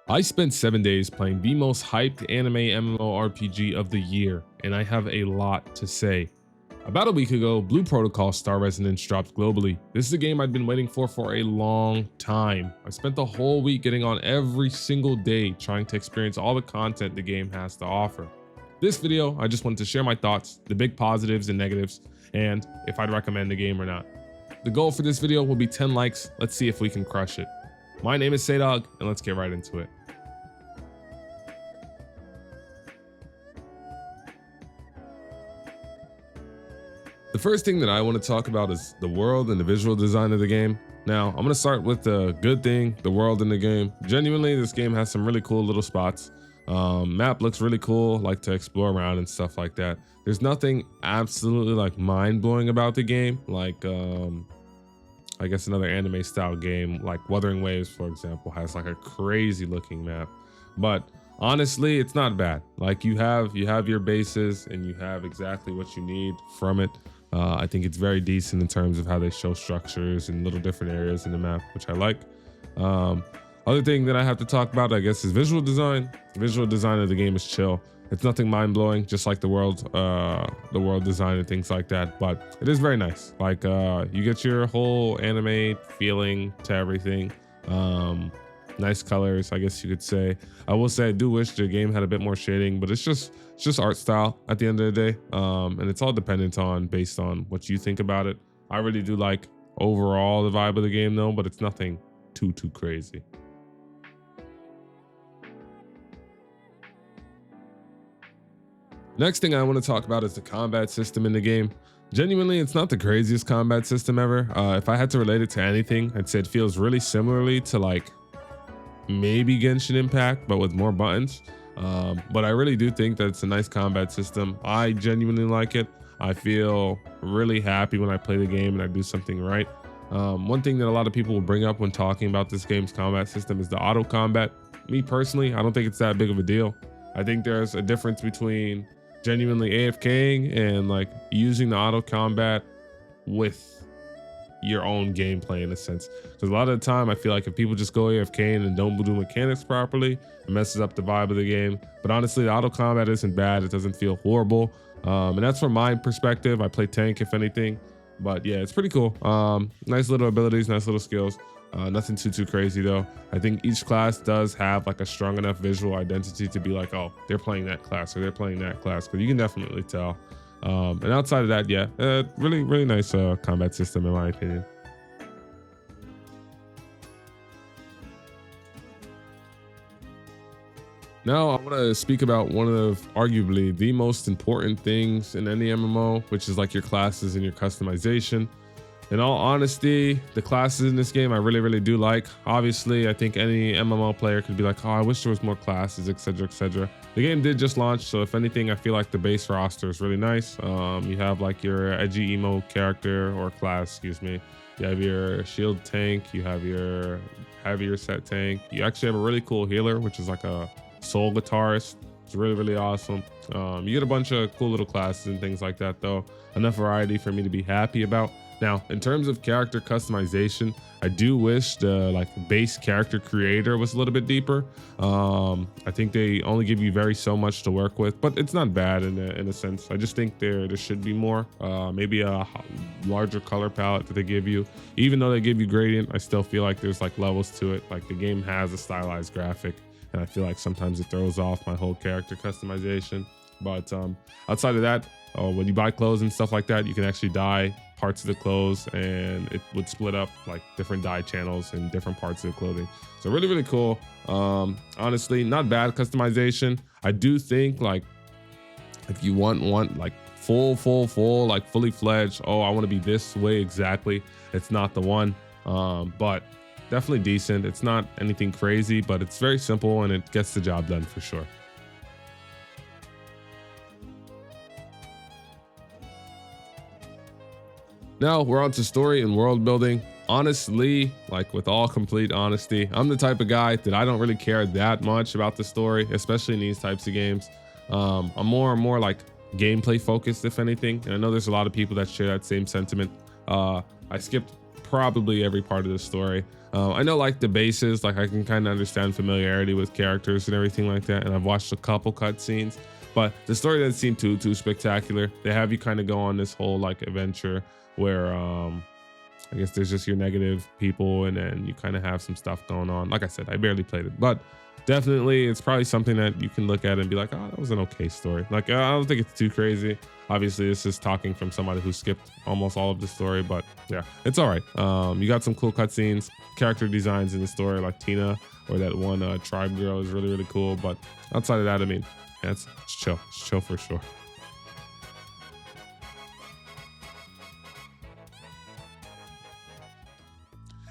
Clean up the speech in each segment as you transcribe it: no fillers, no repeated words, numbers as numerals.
I spent 7 days playing the most hyped anime MMORPG of the year, and I have a lot to say. About a week ago, Blue Protocol Star Resonance dropped globally. This is a game I'd been waiting for a long time. I spent the whole week getting on every single day trying to experience all the content the game has to offer. This video, I just wanted to share my thoughts, the big positives and negatives, and if I'd recommend the game or not. The goal for this video will be 10 likes. Let's see if we can crush it. My name is Saydog, and let's get right into it. The first thing that I want to talk about is the world and the visual design of the game. Now, I'm going to start with the good thing, the world in the game. Genuinely, this game has some really cool little spots. Map looks really cool, like to explore around and stuff like that. There's nothing absolutely like mind-blowing about the game, like I guess another anime style game like Wuthering Waves, for example, has like a crazy looking map. But honestly, it's not bad. Like you have your bases and you have exactly what you need from it. I think it's very decent in terms of how they show structures and little different areas in the map, which I like. Other thing that I have to talk about, I guess, is visual design. The visual design of the game is chill. It's nothing mind-blowing, just like the world design and things like that, but it is very nice. Like you get your whole anime feeling to everything. Nice colors, I guess you could say. I will say I do wish the game had a bit more shading, but it's just art style at the end of the day. And it's all dependent on based on what you think about it. I really do like overall the vibe of the game though, but it's nothing too crazy. Next thing I want to talk about is the combat system in the game. Genuinely, it's not the craziest combat system ever. If I had to relate it to anything, I'd say it feels really similarly to like maybe Genshin Impact, but with more buttons. But I really do think that it's a nice combat system. I genuinely like it. I feel really happy when I play the game and I do something right. One thing that a lot of people will bring up when talking about this game's combat system is the auto combat. Me personally, I don't think it's that big of a deal. I think there's a difference between genuinely AFKing and like using the auto combat with your own gameplay in a sense, because a lot of the time I feel like if people just go AFK and don't do mechanics properly, it messes up the vibe of the game. But honestly, the auto combat isn't bad. It doesn't feel horrible, and that's from my perspective. I play tank if anything, but yeah, it's pretty cool. Nice little abilities, nice little skills. Nothing too crazy though. I think each class does have like a strong enough visual identity to be like, oh, they're playing that class or they're playing that class, because you can definitely tell. And outside of that, yeah, really nice combat system in my opinion. Now I want to speak about one of arguably the most important things in any MMO, which is like your classes and your customization. In all honesty, the classes in this game I really do like. Obviously, I think any MMO player could be like, oh, I wish there was more classes, etc, etc. The game did just launch, so if anything, I feel like the base roster is really nice. You have like your edgy emo character or class, excuse me. You have your shield tank, you have your heavier set tank. You actually have a really cool healer, which is like a soul guitarist. It's really awesome. You get a bunch of cool little classes and things like that though. Enough variety for me to be happy about. Now, in terms of character customization, I do wish the like base character creator was a little bit deeper. I think they only give you so much to work with, but it's not bad in a sense. I just think there should be more, maybe a larger color palette that they give you. Even though they give you gradient, I still feel like there's like levels to it. Like the game has a stylized graphic, and I feel like sometimes it throws off my whole character customization. But outside of that, when you buy clothes and stuff like that, you can actually dye parts of the clothes, and it would split up like different dye channels in different parts of the clothing. So really cool. Honestly, not bad customization. I do think like if you want like full like fully fledged, oh, I want to be this way exactly, it's not the one. But definitely decent. It's not anything crazy, but it's very simple and it gets the job done for sure. Now we're on to story and world building. Honestly, like with all complete honesty, I'm the type of guy that I don't really care that much about the story, especially in these types of games. I'm more and more like gameplay focused, if anything. And I know there's a lot of people that share that same sentiment. I skipped probably every part of the story. I know like the bases, like I can kind of understand familiarity with characters and everything like that, and I've watched a couple cutscenes, but the story doesn't seem too spectacular. They have you kind of go on this whole like adventure where I guess there's just your negative people, and then you kind of have some stuff going on. Like I said, I barely played it, but definitely it's probably something that you can look at and be like, oh, that was an okay story. Like I don't think it's too crazy. Obviously this is talking from somebody who skipped almost all of the story, but yeah, it's all right. You got some cool cutscenes, character designs in the story, like Tina or that one tribe girl is really cool. But outside of that, I mean, yeah, it's chill. It's chill for sure.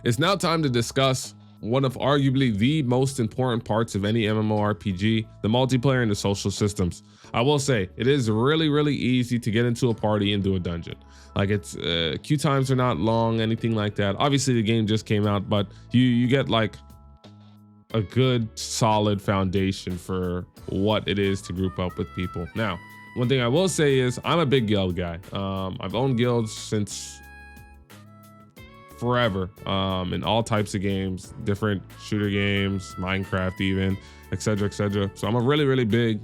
It's now time to discuss one of arguably the most important parts of any MMORPG, the multiplayer and the social systems. I will say, it is really easy to get into a party and do a dungeon. Like it's, queue times are not long, anything like that. Obviously the game just came out, but you get like a good solid foundation for what it is to group up with people. Now, one thing I will say is I'm a big guild guy. I've owned guilds since forever, in all types of games, different shooter games, Minecraft even, etc. So I'm a really big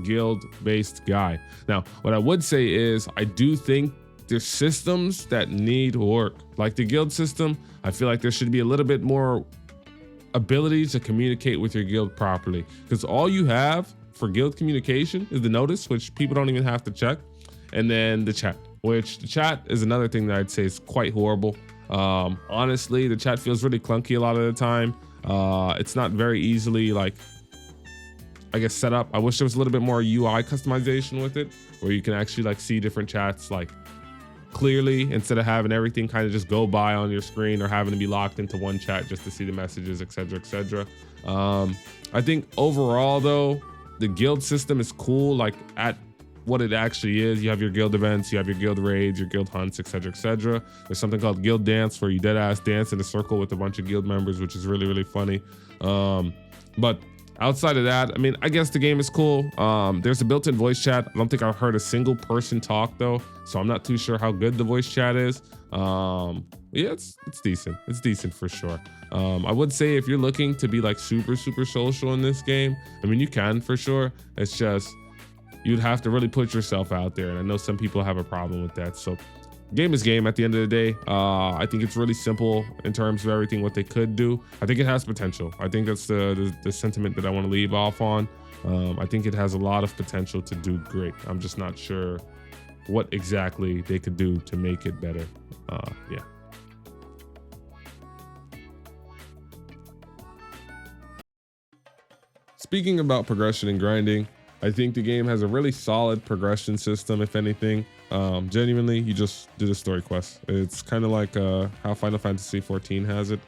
guild based guy. Now what I would say is I do think there's systems that need work. Like the guild system, I feel like there should be a little bit more ability to communicate with your guild properly, because all you have for guild communication is the notice, which people don't even have to check, and then the chat, which the chat is another thing that I'd say is quite horrible. Honestly, the chat feels really clunky a lot of the time. It's not very easily like, I guess, set up. I wish there was a little bit more UI customization with it, where you can actually like see different chats like clearly, instead of having everything kind of just go by on your screen or having to be locked into one chat just to see the messages, etc. I think overall though, the guild system is cool, like at what it actually is. You have your guild events, you have your guild raids, your guild hunts, etc. There's something called guild dance, where you dead ass dance in a circle with a bunch of guild members, which is really funny. But outside of that, I mean, I guess the game is cool. There's a built-in voice chat. I don't think I've heard a single person talk though, so I'm not too sure how good the voice chat is. Yeah, it's decent. It's decent for sure. I would say if you're looking to be like super social in this game, I mean, you can for sure. It's just you'd have to really put yourself out there, and I know some people have a problem with that. So game is game at the end of the day. I think it's really simple in terms of everything what they could do. I think it has potential. I think that's the sentiment that I want to leave off on. I think it has a lot of potential to do great. I'm just not sure what exactly they could do to make it better. Yeah. Speaking about progression and grinding, I think the game has a really solid progression system. If anything, genuinely, you just do the story quest. It's kind of like how Final Fantasy 14 has it.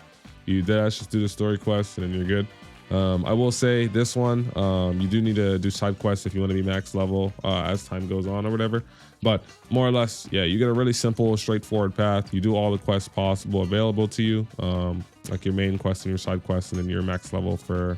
You just do the story quest and then you're good. I will say this one, you do need to do side quests if you want to be max level as time goes on or whatever. But more or less, yeah, you get a really simple, straightforward path. You do all the quests possible available to you, like your main quest and your side quest, and then you're max level for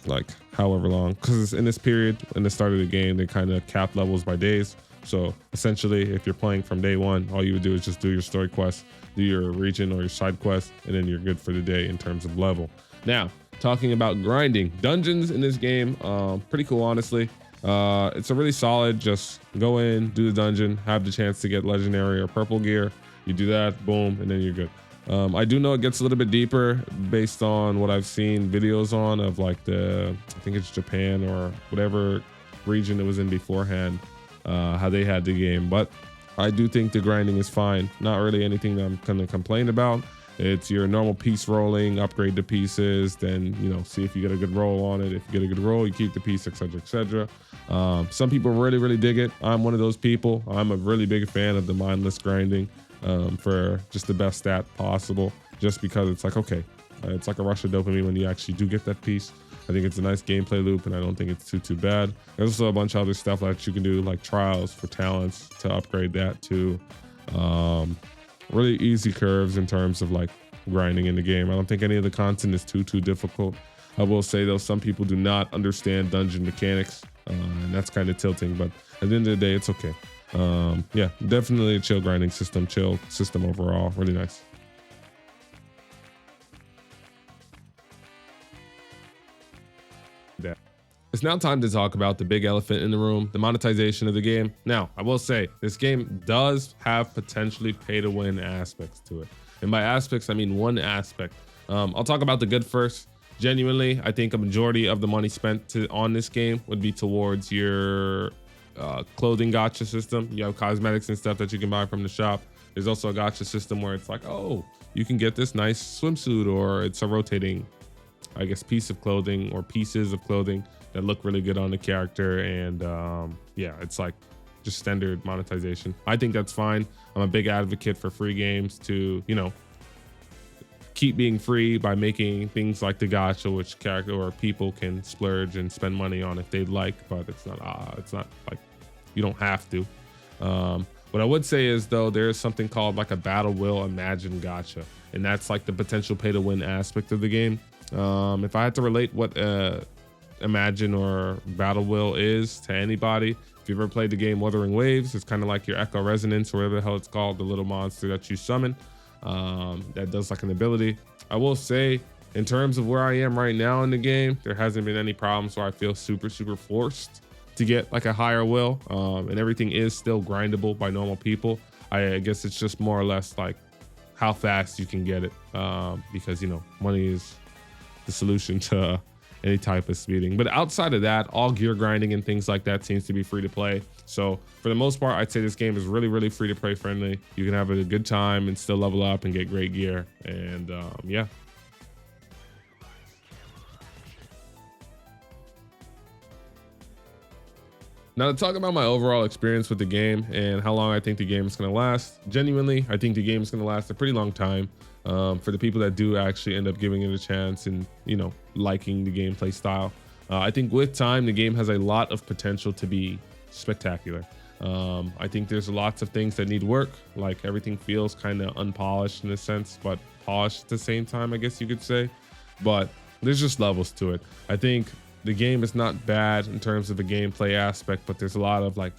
like however long, because in this period, in the start of the game, they kind of cap levels by days. So essentially, if you're playing from day one, all you would do is just do your story quest, do your region or your side quest, and then you're good for the day in terms of level. Now, talking about grinding, dungeons in this game, pretty cool, honestly. It's a really solid, just go in, do the dungeon, have the chance to get legendary or purple gear. You do that, boom, and then you're good. I do know it gets a little bit deeper based on what I've seen videos on of like I think it's Japan or whatever region it was in beforehand, how they had the game. But I do think the grinding is fine. Not really anything that I'm gonna complain about. It's your normal piece rolling, upgrade the pieces, then, you know, see if you get a good roll on it. If you get a good roll, you keep the piece, etc. Some people really dig it. I'm one of those people. I'm a really big fan of the mindless grinding. For just the best stat possible, just because it's like, okay, it's like a rush of dopamine when you actually do get that piece. I think it's a nice gameplay loop, and I don't think it's too bad. There's also a bunch of other stuff that you can do, like trials for talents to upgrade that to really easy curves in terms of like grinding in the game. I don't think any of the content is too difficult. I will say though, some people do not understand dungeon mechanics, and that's kind of tilting, but at the end of the day, it's okay. Yeah, definitely a chill grinding system, chill system overall, really nice. Yeah. It's now time to talk about the big elephant in the room, the monetization of the game. Now, I will say this game does have potentially pay to win aspects to it. And by aspects, I mean one aspect. I'll talk about the good first. Genuinely, I think a majority of the money spent on this game would be towards your clothing gacha system. You have cosmetics and stuff that you can buy from the shop. There's also a gacha system where it's like, oh, you can get this nice swimsuit, or it's a rotating, I guess, piece of clothing or pieces of clothing that look really good on the character. And yeah, it's like just standard monetization. I think that's fine. I'm a big advocate for free games to, you know, keep being free by making things like the gacha, which character or people can splurge and spend money on if they'd like, but it's not like you don't have to. What I would say is, though, there is something called like a Battle Will Imagine gacha, and that's like the potential pay to win aspect of the game. If I had to relate what Imagine or Battle Will is to anybody, if you've ever played the game Wuthering Waves, it's kind of like your Echo Resonance or whatever the hell it's called, the little monster that you summon that does like an ability. I will say, in terms of where I am right now in the game, there hasn't been any problems where I feel super forced to get like a higher will, and everything is still grindable by normal people. I guess it's just more or less like how fast you can get it, because, you know, money is the solution to any type of speeding. But outside of that, all gear grinding and things like that seems to be free to play. So for the most part, I'd say this game is really free to play friendly. You can have a good time and still level up and get great gear. And yeah. Now to talk about my overall experience with the game and how long I think the game is going to last. Genuinely, I think the game is going to last a pretty long time. For the people that do actually end up giving it a chance and, you know, liking the gameplay style. I think with time, the game has a lot of potential to be spectacular. I think there's lots of things that need work. Like everything feels kind of unpolished in a sense, but polished at the same time, I guess you could say. But there's just levels to it. I think the game is not bad in terms of the gameplay aspect, but there's a lot of like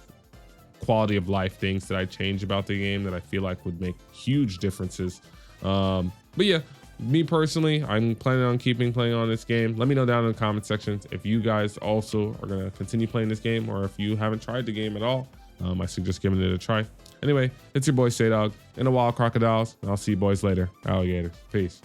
quality of life things that I change about the game that I feel like would make huge differences. But yeah, me personally, I'm planning on keeping playing on this game. Let me know down in the comment sections if you guys also are going to continue playing this game, or if you haven't tried the game at all. I suggest giving it a try. Anyway, it's your boy Dog and the Wild Crocodiles, and I'll see you boys later. Alligators. Peace.